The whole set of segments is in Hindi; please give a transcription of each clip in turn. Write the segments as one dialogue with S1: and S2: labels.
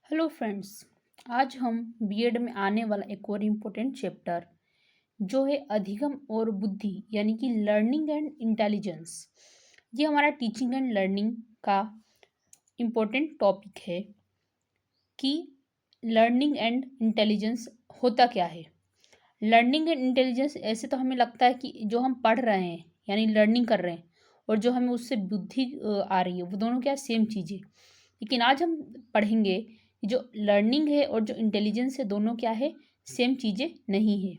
S1: Hello friends. आज हम बीएड में आने वाला एक और इम्पोर्टेंट चैप्टर जो है अधिगम और बुद्धि यानी कि लर्निंग एंड इंटेलिजेंस, ये हमारा टीचिंग एंड लर्निंग का इम्पोर्टेंट टॉपिक है कि लर्निंग एंड इंटेलिजेंस होता क्या है। लर्निंग एंड इंटेलिजेंस ऐसे तो हमें लगता है कि जो हम पढ़ रहे हैं यानी लर्निंग कर रहे हैं और जो हमें उससे बुद्धि आ रही है वो दोनों क्या सेम चीज़ है। लेकिन आज हम पढ़ेंगे कि जो लर्निंग है और जो इंटेलिजेंस है दोनों क्या है, सेम चीज़ें नहीं है।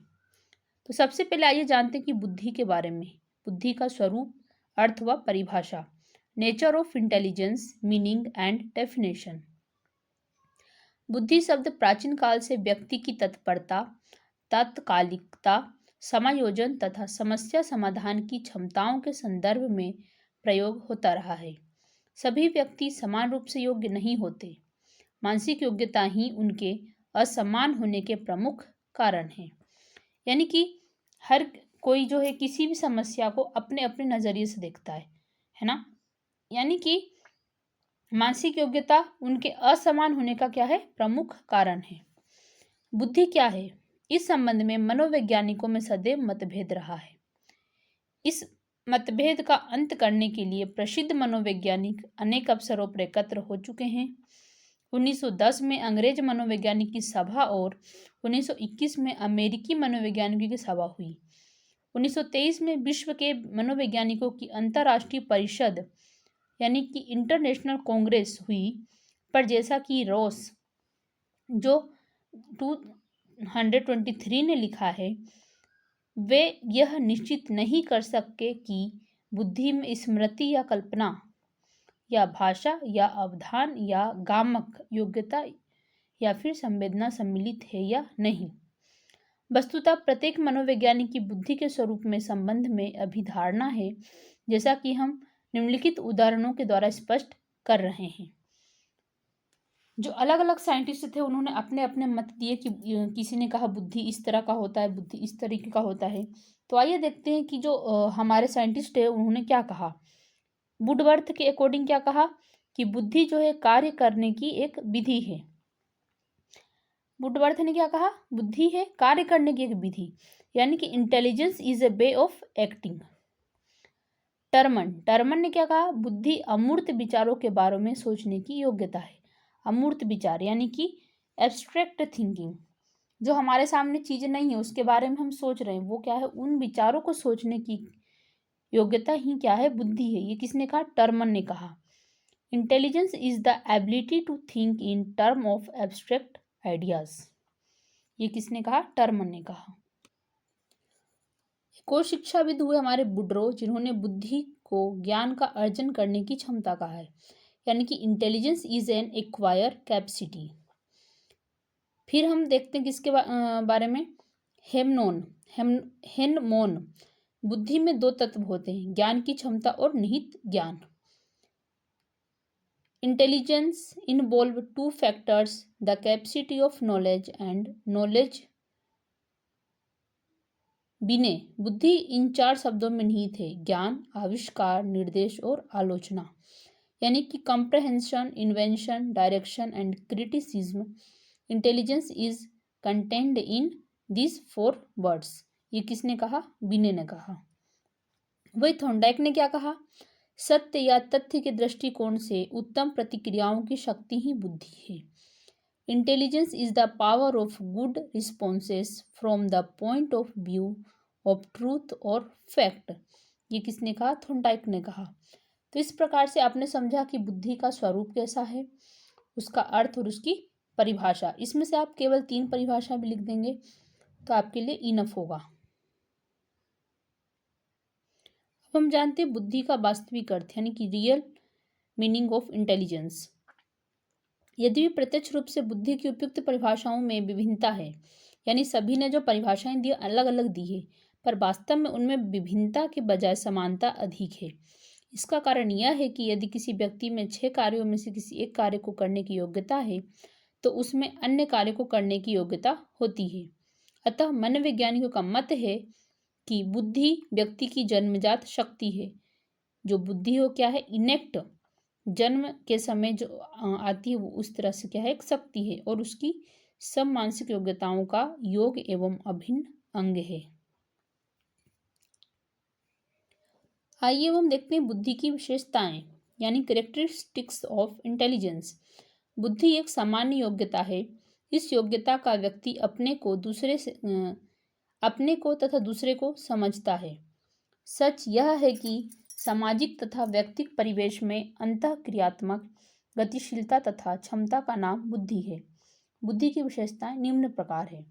S1: तो सबसे पहले आइए जानते हैं कि बुद्धि के बारे में। बुद्धि का स्वरूप, अर्थ व परिभाषा। Nature of intelligence, meaning and definition. बुद्धि शब्द प्राचीन काल से व्यक्ति की तत्परता, तात्कालिकता, समायोजन तथा समस्या समाधान की क्षमताओं के संदर्भ में प्रयोग होता रहा है। सभी व्यक्ति समान रूप से योग्य नहीं होते। मानसिक योग्यता ही उनके असमान होने के प्रमुख कारण है। यानी कि हर कोई जो है किसी भी समस्या को अपने अपने नज़रिए से देखता है ना। यानी कि मानसिक योग्यता उनके असमान होने का क्या है, प्रमुख कारण है। बुद्धि क्या है, इस संबंध में मनोवैज्ञानिकों में सदैव मतभेद रहा है। इस मतभेद का अंत करने के लिए प्रसिद्ध मनोवैज्ञानिक अनेक अवसरों पर एकत्र हो चुके हैं। 1910 में अंग्रेज मनोवैज्ञानिक की सभा और 1921 में अमेरिकी मनोवैज्ञानिकों की सभा हुई। 1923 में विश्व के मनोवैज्ञानिकों की अंतर्राष्ट्रीय परिषद यानी कि इंटरनेशनल कांग्रेस हुई। पर जैसा कि रॉस जो 223 ने लिखा है, वे यह निश्चित नहीं कर सके कि बुद्धि में स्मृति या कल्पना या भाषा या अवधान या गामक योग्यता या फिर संवेदना सम्मिलित है या नहीं। वस्तुतः प्रत्येक मनोवैज्ञानिक की बुद्धि के स्वरूप में संबंध में अभिधारणा है, जैसा कि हम निम्नलिखित उदाहरणों के द्वारा स्पष्ट कर रहे हैं। जो अलग अलग साइंटिस्ट थे उन्होंने अपने अपने मत दिए कि किसी ने कहा बुद्धि इस तरह का होता है, बुद्धि इस तरीके का होता है। तो आइए देखते हैं कि जो हमारे साइंटिस्ट है उन्होंने क्या कहा। वुडवर्थ के अकॉर्डिंग क्या कहा कि बुद्धि जो है कार्य करने की एक विधि है। वुडवर्थ ने क्या कहा, बुद्धि है कार्य करने की एक विधि, यानी कि intelligence is a way of acting. Terman ने क्या कहा, बुद्धि अमूर्त विचारों के बारे में सोचने की योग्यता है। अमूर्त विचार यानी कि एब्स्ट्रैक्ट थिंकिंग, जो हमारे सामने चीज नहीं है उसके बारे में हम सोच रहे हैं, वो क्या है, उन विचारों को सोचने की योग्यता ही क्या है, बुद्धि है। ये किसने कहा, टर्मन ने कहा। Intelligence is the ability to think in term of abstract ideas. ये किसने कहा, टर्मन ने कहा। एक और शिक्षाविद हुए हमारे बुड्रो, जिन्होंने बुद्धि को ज्ञान का अर्जन करने की क्षमता कहा है, यानी कि intelligence is an acquire capacity. फिर हम देखते हैं किसके बारे में, हेनमोन। बुद्धि में दो तत्व होते हैं, ज्ञान की क्षमता और निहित ज्ञान। Intelligence involve two factors, the capacity of knowledge and knowledge बिने। बुद्धि इन चार शब्दों में निहित है, ज्ञान, आविष्कार, निर्देश और आलोचना। यानी कि comprehension, invention, direction and criticism. Intelligence is contained in this four words. ये किसने कहा, बिने ने कहा। वही थॉर्नडाइक ने क्या कहा, सत्य या तथ्य के दृष्टिकोण से उत्तम प्रतिक्रियाओं की शक्ति ही बुद्धि है। Intelligence is the power of good responses from the point of view of truth और फैक्ट। ये किसने कहा, थॉर्नडाइक ने कहा। तो इस प्रकार से आपने समझा कि बुद्धि का स्वरूप कैसा है, उसका अर्थ और उसकी परिभाषा। इसमें से आप केवल 3 परिभाषा भी लिख देंगे तो आपके लिए इनफ होगा। अब हम जानते हैं बुद्धि का वास्तविक अर्थ यानी कि रियल मीनिंग ऑफ इंटेलिजेंस। यदि भी प्रत्यक्ष रूप से बुद्धि की उपयुक्त परिभाषाओं में विभिन्नता है, यानी सभी ने जो परिभाषाएं दी अलग अलग दी है, पर वास्तव में उनमें विभिन्नता के बजाय समानता अधिक है। इसका कारण यह है कि यदि किसी व्यक्ति में 6 कार्यों में से किसी एक कार्य को करने की योग्यता है तो उसमें अन्य कार्य को करने की योग्यता होती है। अतः मनोवैज्ञानिकों का मत है कि बुद्धि व्यक्ति की जन्मजात शक्ति है। जो बुद्धि हो क्या है, इनेक्ट, जन्म के समय जो आती है वो उस तरह से क्या है, एक शक्ति है और उसकी सब मानसिक योग्यताओं का योग एवं अभिन्न अंग है। आइए अब हम देखते हैं बुद्धि की विशेषताएं यानी कैरेक्टरिस्टिक्स ऑफ इंटेलिजेंस। बुद्धि एक सामान्य योग्यता है। इस योग्यता का व्यक्ति अपने को तथा दूसरे को समझता है। सच यह है कि सामाजिक तथा व्यक्तिगत परिवेश में अंतःक्रियात्मक गतिशीलता तथा क्षमता का नाम बुद्धि है। बुद्धि की विशेषताएं निम्न प्रकार है।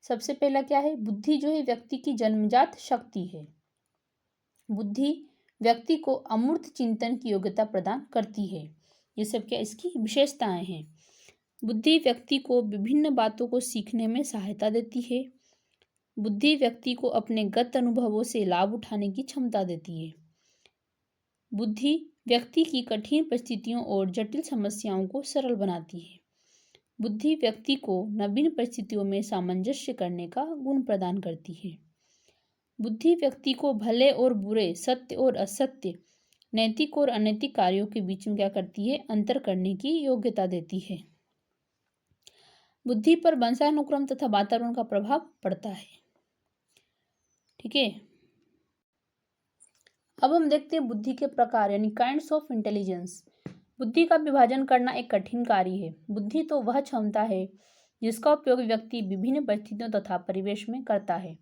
S1: सबसे पहला क्या है, बुद्धि जो है व्यक्ति की जन्मजात शक्ति है। बुद्धि व्यक्ति को अमूर्त चिंतन की योग्यता प्रदान करती है। ये सब क्या इसकी विशेषताएं हैं। बुद्धि व्यक्ति को विभिन्न बातों को सीखने में सहायता देती है। बुद्धि व्यक्ति को अपने गत अनुभवों से लाभ उठाने की क्षमता देती है। बुद्धि व्यक्ति की कठिन परिस्थितियों और जटिल समस्याओं को सरल बनाती है। बुद्धि व्यक्ति को नवीन परिस्थितियों में सामंजस्य करने का गुण प्रदान करती है। बुद्धि व्यक्ति को भले और बुरे, सत्य और असत्य, नैतिक और अनैतिक कार्यों के बीच में क्या करती है, अंतर करने की योग्यता देती है। बुद्धि पर वंशानुक्रम तथा वातावरण का प्रभाव पड़ता है। ठीक है, अब हम देखते हैं बुद्धि के प्रकार यानी काइंड्स ऑफ इंटेलिजेंस। बुद्धि का विभाजन करना एक कठिन कार्य है। बुद्धि तो वह क्षमता है जिसका उपयोग व्यक्ति विभिन्न परिस्थितियों तथा परिवेश में करता है।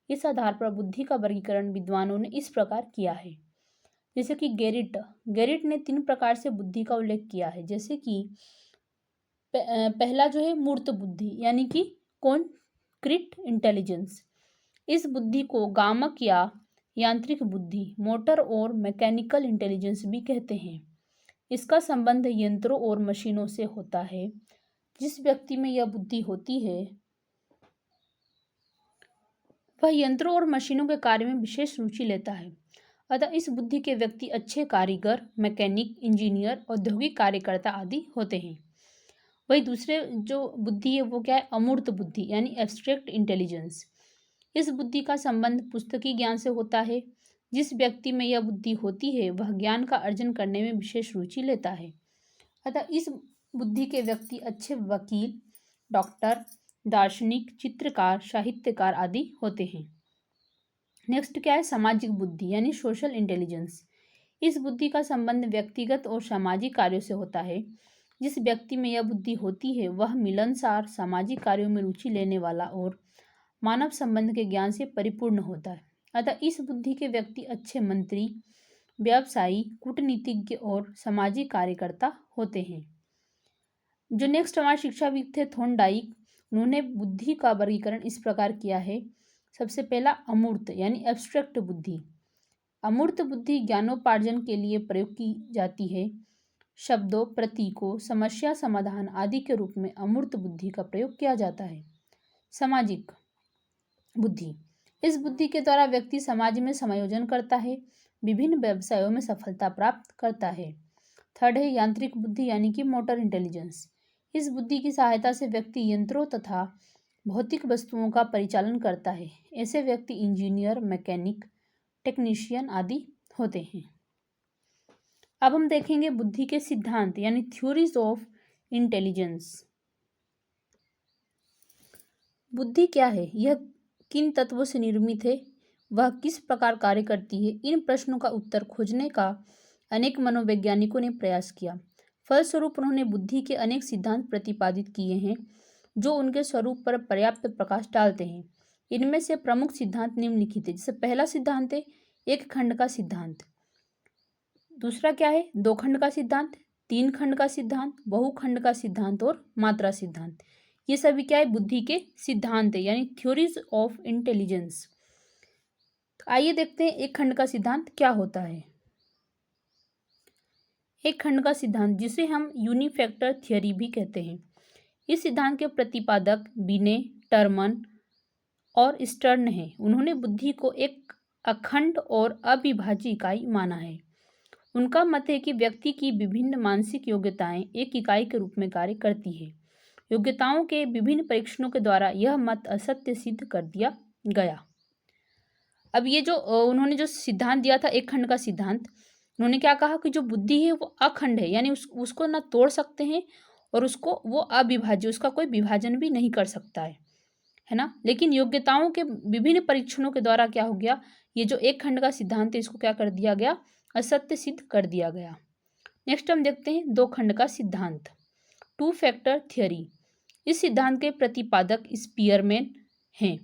S1: इस आधार पर बुद्धि का वर्गीकरण विद्वानों ने इस प्रकार किया है। जैसे कि गेरिट ने 3 प्रकार से बुद्धि का उल्लेख किया है। जैसे कि पहला जो है मूर्त बुद्धि यानी कि कॉन्क्रीट इंटेलिजेंस। इस बुद्धि को गामक या यांत्रिक बुद्धि, मोटर और मैकेनिकल इंटेलिजेंस भी कहते हैं। इसका संबंध यंत्रों और मशीनों से होता है। जिस व्यक्ति में यह बुद्धि होती है वह यंत्रों और मशीनों के कार्य में विशेष रुचि लेता है। अतः इस बुद्धि के व्यक्ति अच्छे कारीगर, मैकेनिक, इंजीनियर, औद्योगिक कार्यकर्ता आदि होते हैं। वही दूसरे जो बुद्धि है वो क्या है, अमूर्त बुद्धि यानी एब्स्ट्रैक्ट इंटेलिजेंस। इस बुद्धि का संबंध पुस्तकी ज्ञान से होता है। जिस व्यक्ति में यह बुद्धि होती है वह ज्ञान का अर्जन करने में विशेष रुचि लेता है। अतः इस बुद्धि के व्यक्ति अच्छे वकील, डॉक्टर, दार्शनिक, चित्रकार, साहित्यकार आदि होते हैं। नेक्स्ट क्या है, सामाजिक बुद्धि यानी सोशल इंटेलिजेंस। इस बुद्धि का संबंध व्यक्तिगत और सामाजिक कार्यों से होता है। जिस व्यक्ति में यह बुद्धि होती है वह मिलनसार, सामाजिक कार्यों में रुचि लेने वाला और मानव संबंध के ज्ञान से परिपूर्ण होता है। अतः इस बुद्धि के व्यक्ति अच्छे मंत्री, व्यवसायी, कूटनीतिज्ञ और सामाजिक कार्यकर्ता होते हैं। जो नेक्स्ट हमारे शिक्षाविद थे थॉर्नडाइक, उन्होंने बुद्धि का वर्गीकरण इस प्रकार किया है। सबसे पहला अमूर्त यानी एब्स्ट्रैक्ट बुद्धि। अमूर्त बुद्धि ज्ञानोपार्जन के लिए प्रयोग की जाती है। शब्दों, प्रतीकों, समस्या समाधान आदि के रूप में अमूर्त बुद्धि का प्रयोग किया जाता है। सामाजिक बुद्धि, इस बुद्धि के द्वारा व्यक्ति समाज में समायोजन करता है, विभिन्न व्यवसायों में सफलता प्राप्त करता है। थर्ड है यांत्रिक बुद्धि यानी कि मोटर इंटेलिजेंस। इस बुद्धि की सहायता से व्यक्ति यंत्रों तथा भौतिक वस्तुओं का परिचालन करता है। ऐसे व्यक्ति इंजीनियर, मैकेनिक, टेक्नीशियन आदि होते हैं। अब हम देखेंगे बुद्धि के सिद्धांत यानी थ्योरीज ऑफ इंटेलिजेंस। बुद्धि क्या है, यह किन तत्वों से निर्मित है, वह किस प्रकार कार्य करती है, इन प्रश्नों का उत्तर खोजने का अनेक मनोवैज्ञानिकों ने प्रयास किया। फलस्वरूप उन्होंने बुद्धि के अनेक सिद्धांत प्रतिपादित किए हैं जो उनके स्वरूप पर पर्याप्त प्रकाश डालते हैं। इनमें से प्रमुख सिद्धांत निम्नलिखित है। जैसे पहला सिद्धांत है एक खंड का सिद्धांत। दूसरा क्या है, दो खंड का सिद्धांत, तीन खंड का सिद्धांत, बहुखंड का सिद्धांत और मात्रा सिद्धांत। ये सभी क्या है, बुद्धि के सिद्धांत है यानी थ्योरीज ऑफ इंटेलिजेंस। आइए देखते हैं एक खंड का सिद्धांत क्या होता है। एक खंड का सिद्धांत जिसे हम यूनिफैक्टर थियरी भी कहते हैं। इस सिद्धांत के प्रतिपादक बिने, टर्मन और स्टर्न हैं। उन्होंने बुद्धि को एक अखंड और अविभाज्य इकाई माना है। उनका मत है कि व्यक्ति की विभिन्न मानसिक योग्यताएं एक इकाई के रूप में कार्य करती है। योग्यताओं के विभिन्न परीक्षणों के द्वारा यह मत असत्य सिद्ध कर दिया गया। अब ये जो उन्होंने जो सिद्धांत दिया था एक खंड का सिद्धांत, उन्होंने क्या कहा कि जो बुद्धि है वो अखंड है, यानी उसको ना तोड़ सकते हैं और उसको वो अविभाज्य, उसका कोई विभाजन भी नहीं कर सकता है ना। लेकिन योग्यताओं के विभिन्न परीक्षणों के द्वारा क्या हो गया, ये जो एक खंड का सिद्धांत है इसको क्या कर दिया गया, असत्य सिद्ध कर दिया गया। नेक्स्ट हम देखते हैं दो खंड का सिद्धांत, टू फैक्टर थियरी। इस सिद्धांत के प्रतिपादक स्पीयरमैन हैं।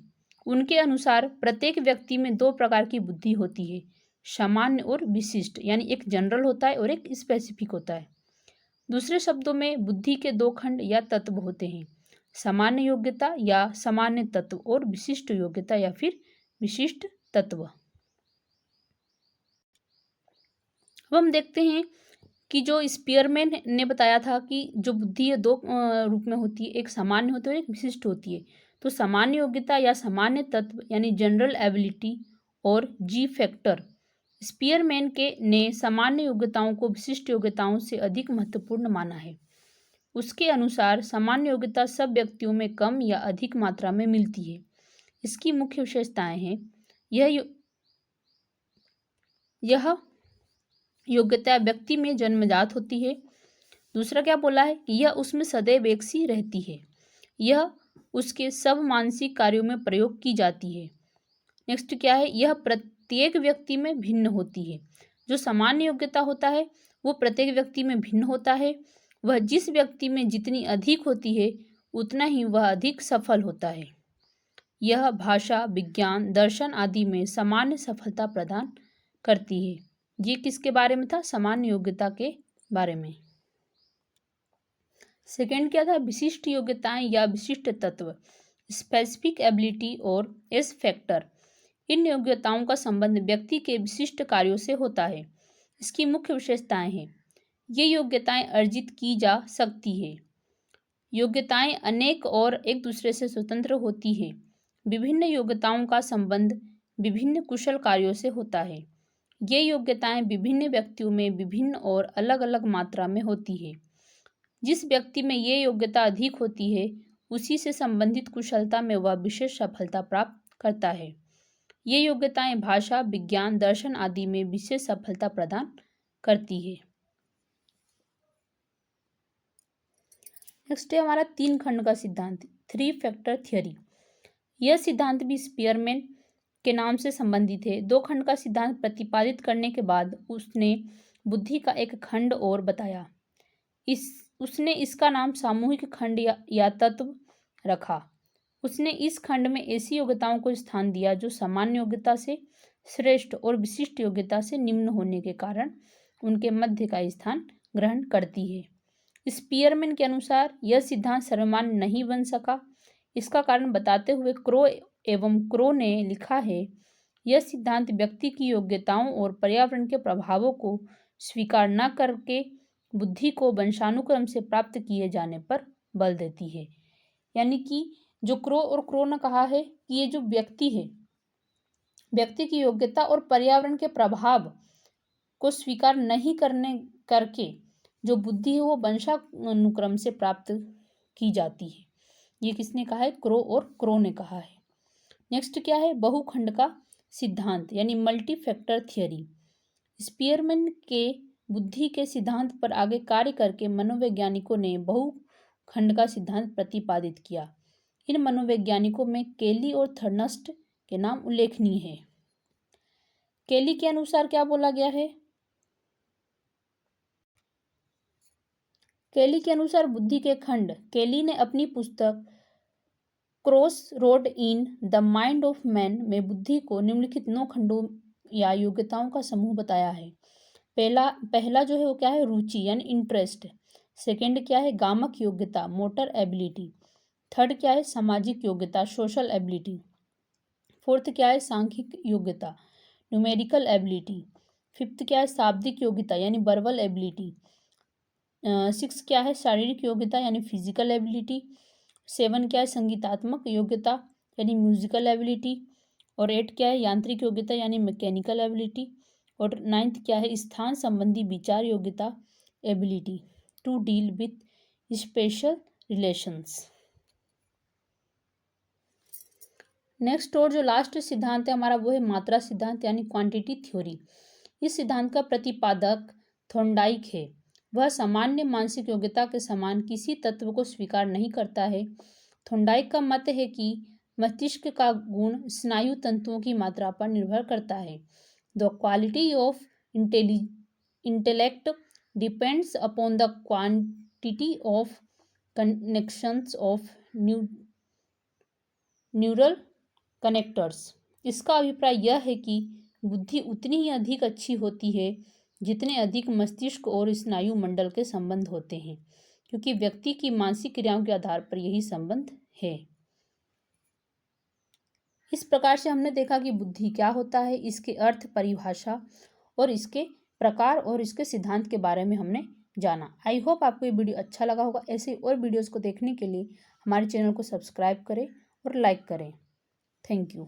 S1: उनके अनुसार प्रत्येक व्यक्ति में दो प्रकार की बुद्धि होती है, सामान्य और विशिष्ट, यानी एक जनरल होता है और एक स्पेसिफिक होता है। दूसरे शब्दों में बुद्धि के दो खंड या तत्व होते हैं, सामान्य योग्यता या सामान्य तत्व और विशिष्ट योग्यता या फिर विशिष्ट तत्व। अब हम देखते हैं कि जो स्पीयरमैन ने बताया था कि जो बुद्धि है दो रूप में होती है, एक सामान्य होती है और एक विशिष्ट होती है। तो सामान्य योग्यता या सामान्य तत्व यानी जनरल एबिलिटी और जी फैक्टर, स्पीयरमैन के ने सामान्य योग्यताओं को विशिष्ट योग्यताओं से अधिक महत्वपूर्ण माना है। उसके अनुसार सामान्य योग्यता सब व्यक्तियों में कम या अधिक मात्रा में मिलती है। इसकी मुख्य विशेषताएं हैं, यह योग्यता व्यक्ति में जन्मजात होती है। दूसरा क्या बोला है कि यह उसमें सदैव एक सी रहती है, यह उसके सब मानसिक कार्यों में प्रयोग की जाती है। नेक्स्ट क्या है, यह प्रत्येक व्यक्ति में भिन्न होती है। जो सामान्य योग्यता होता है वो प्रत्येक व्यक्ति में भिन्न होता है, वह जिस व्यक्ति में जितनी अधिक होती है उतना ही वह अधिक सफल होता है। यह भाषा, विज्ञान, दर्शन आदि में सामान्य सफलता प्रदान करती है। ये किसके बारे में था, सामान्य योग्यता के बारे में। सेकंड क्या था, विशिष्ट योग्यताएं या विशिष्ट तत्व, स्पेसिफिक एबिलिटी और एस फैक्टर। इन योग्यताओं का संबंध व्यक्ति के विशिष्ट कार्यों से होता है। इसकी मुख्य विशेषताएं हैं, ये योग्यताएं अर्जित की जा सकती है, योग्यताएं अनेक और एक दूसरे से स्वतंत्र होती है, विभिन्न योग्यताओं का संबंध विभिन्न कुशल कार्यों से होता है, ये योग्यताएं विभिन्न व्यक्तियों में विभिन्न और अलग अलग मात्रा में होती है। जिस व्यक्ति में ये योग्यता अधिक होती है उसी से संबंधित कुशलता में वह विशेष सफलता प्राप्त करता है। ये योग्यताएं भाषा, विज्ञान, दर्शन आदि में विशेष सफलता प्रदान करती है। नेक्स्ट है हमारा तीन खंड का सिद्धांत, थ्री फैक्टर थियरी। यह सिद्धांत भी स्पीयरमैन के नाम से संबंधित है। दो खंड का सिद्धांत प्रतिपादित करने के बाद उसने बुद्धि का एक खंड और बताया। उसने इसका नाम सामूहिक खंड या तत्व रखा। उसने इस खंड में ऐसी योग्यताओं को स्थान दिया जो सामान्य योग्यता से श्रेष्ठ और विशिष्ट योग्यता से निम्न होने के कारण उनके मध्य का स्थान ग्रहण करती है। स्पीयरमैन के अनुसार यह सिद्धांत सर्वमान्य नहीं बन सका। इसका कारण बताते हुए क्रो ने लिखा है, यह सिद्धांत व्यक्ति की योग्यताओं और पर्यावरण के प्रभावों को स्वीकार न करके बुद्धि को वंशानुक्रम से प्राप्त किए जाने पर बल देती है। यानी कि जो क्रो ने कहा है कि ये जो व्यक्ति है, व्यक्ति की योग्यता और पर्यावरण के प्रभाव को स्वीकार नहीं करके जो बुद्धि है वो वंशानुक्रम से प्राप्त की जाती है। ये किसने कहा है, क्रो ने कहा है। नेक्स्ट क्या है, बहुखंड का सिद्धांत यानी मल्टी फैक्टर थियरी। स्पीयरमैन के बुद्धि के सिद्धांत पर आगे कार्य करके मनोवैज्ञानिकों ने बहुखंड का सिद्धांत प्रतिपादित किया। इन मनोवैज्ञानिकों में केली और थर्नस्ट के नाम उल्लेखनीय है। केली के अनुसार क्या बोला गया है, केली के अनुसार बुद्धि के खंड, केली ने अपनी पुस्तक cross road in the mind of man में बुद्धि को निम्नलिखित 9 खंडों या योग्यताओं का समूह बताया है। पहला जो है वो क्या है, रुचि यानी इंटरेस्ट। सेकंड क्या है, गामक योग्यता, मोटर एबिलिटी। थर्ड क्या है, सामाजिक योग्यता, सोशल एबिलिटी। फोर्थ क्या है, सांख्यिक योग्यता, न्यूमेरिकल एबिलिटी। फिफ्थ क्या है, शाब्दिक योग्यता यानी वर्बल एबिलिटी। सिक्स क्या है, शारीरिक योग्यता यानी फिजिकल एबिलिटी। 7 क्या है, संगीतात्मक योग्यता यानी म्यूजिकल एबिलिटी। और 8 क्या है, यांत्रिक योग्यता यानी मैकेनिकल एबिलिटी। और 9th क्या है, स्थान संबंधी विचार योग्यता ability to deal with spatial relations. Next और जो लास्ट सिद्धांत है हमारा वो है मात्रा सिद्धांत यानी क्वांटिटी थ्योरी। इस सिद्धांत का प्रतिपादक थॉर्नडाइक है। वह सामान्य मानसिक योग्यता के समान किसी तत्व को स्वीकार नहीं करता है। थॉर्नडाइक का मत है कि मस्तिष्क का गुण स्नायु तंतुओं की मात्रा पर निर्भर करता है। The quality of intellect depends upon the quantity of connections of neural connectors. इसका अभिप्राय यह है कि बुद्धि उतनी ही अधिक अच्छी होती है जितने अधिक मस्तिष्क और स्नायु मंडल के संबंध होते हैं, क्योंकि व्यक्ति की मानसिक क्रियाओं के आधार पर यही संबंध है। इस प्रकार से हमने देखा कि बुद्धि क्या होता है, इसके अर्थ, परिभाषा और इसके प्रकार और इसके सिद्धांत के बारे में हमने जाना। आई होप आपको ये वीडियो अच्छा लगा होगा। ऐसे और वीडियोस को देखने के लिए हमारे चैनल को सब्सक्राइब करें और लाइक करें। Thank you.